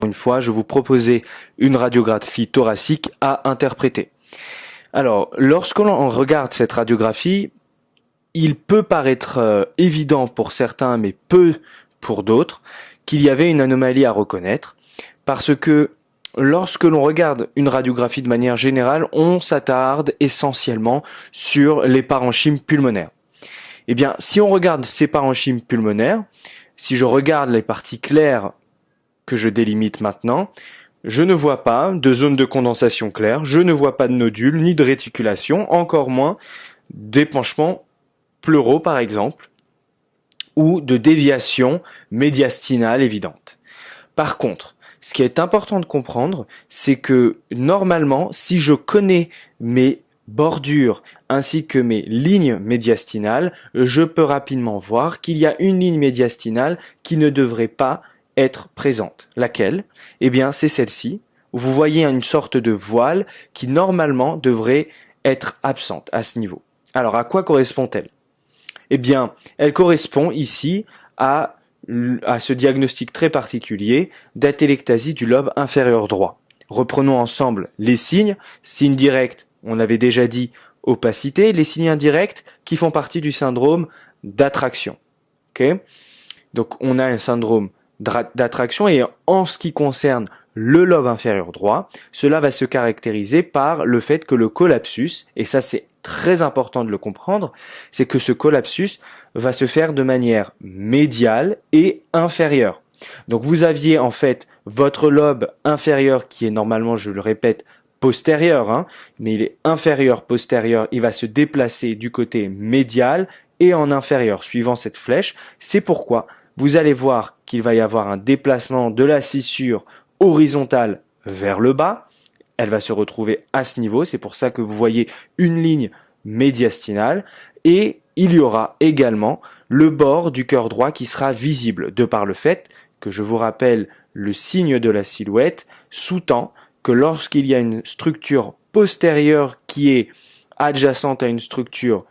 Une fois, je vous proposais une radiographie thoracique à interpréter. Alors, lorsque l'on regarde cette radiographie, il peut paraître évident pour certains, mais peu pour d'autres, qu'il y avait une anomalie à reconnaître, parce que lorsque l'on regarde une radiographie de manière générale, on s'attarde essentiellement sur les parenchymes pulmonaires. Eh bien, si on regarde ces parenchymes pulmonaires, si je regarde les parties claires que je délimite maintenant, je ne vois pas de zone de condensation claire, je ne vois pas de nodules, ni de réticulation, encore moins d'épanchements pleuraux par exemple, ou de déviation médiastinale évidente. Par contre, ce qui est important de comprendre, c'est que normalement, si je connais mes bordures ainsi que mes lignes médiastinales, je peux rapidement voir qu'il y a une ligne médiastinale qui ne devrait pas être présente. Laquelle? Eh bien, c'est celle-ci. Vous voyez une sorte de voile qui normalement devrait être absente à ce niveau. Alors, à quoi correspond-elle? Eh bien, elle correspond ici à ce diagnostic très particulier d'atelectasie du lobe inférieur droit. Reprenons ensemble les signes. Signes directs, on avait déjà dit opacité. Les signes indirects qui font partie du syndrome d'attraction. Okay? Donc, on a un syndrome d'attraction et en ce qui concerne le lobe inférieur droit, cela va se caractériser par le fait que le collapsus, et ça c'est très important de le comprendre, c'est que ce collapsus va se faire de manière médiale et inférieure. Donc vous aviez en fait votre lobe inférieur qui est normalement, je le répète, postérieur, mais il est inférieur, postérieur, il va se déplacer du côté médial et en inférieur, suivant cette flèche. C'est pourquoi vous allez voir qu'il va y avoir un déplacement de la scissure horizontale vers le bas. Elle va se retrouver à ce niveau. C'est pour ça que vous voyez une ligne médiastinale. Et il y aura également le bord du cœur droit qui sera visible, de par le fait que, je vous rappelle, le signe de la silhouette sous-tend que lorsqu'il y a une structure postérieure qui est adjacente à une structure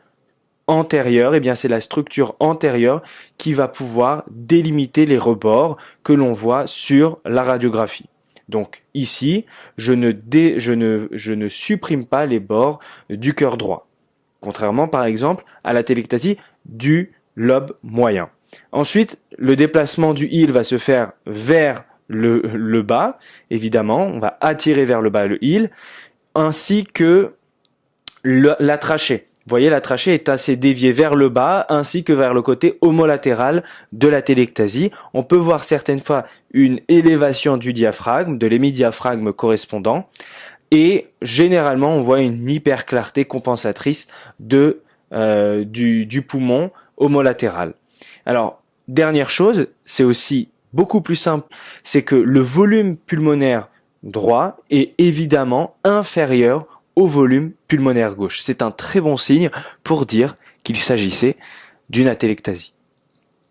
antérieure, eh bien c'est la structure antérieure qui va pouvoir délimiter les rebords que l'on voit sur la radiographie. Donc ici, je ne supprime pas les bords du cœur droit, contrairement par exemple à la téléctasie du lobe moyen. Ensuite, le déplacement du île va se faire vers le bas, évidemment, on va attirer vers le bas le île, ainsi que la trachée. Vous voyez, la trachée est assez déviée vers le bas ainsi que vers le côté homolatéral de la téléctasie. On peut voir certaines fois une élévation du diaphragme, de l'hémidiaphragme correspondant, et généralement on voit une hyperclarté compensatrice du poumon homolatéral. Alors, dernière chose, c'est aussi beaucoup plus simple, c'est que le volume pulmonaire droit est évidemment inférieur au volume pulmonaire gauche. C'est un très bon signe pour dire qu'il s'agissait d'une atelectasie.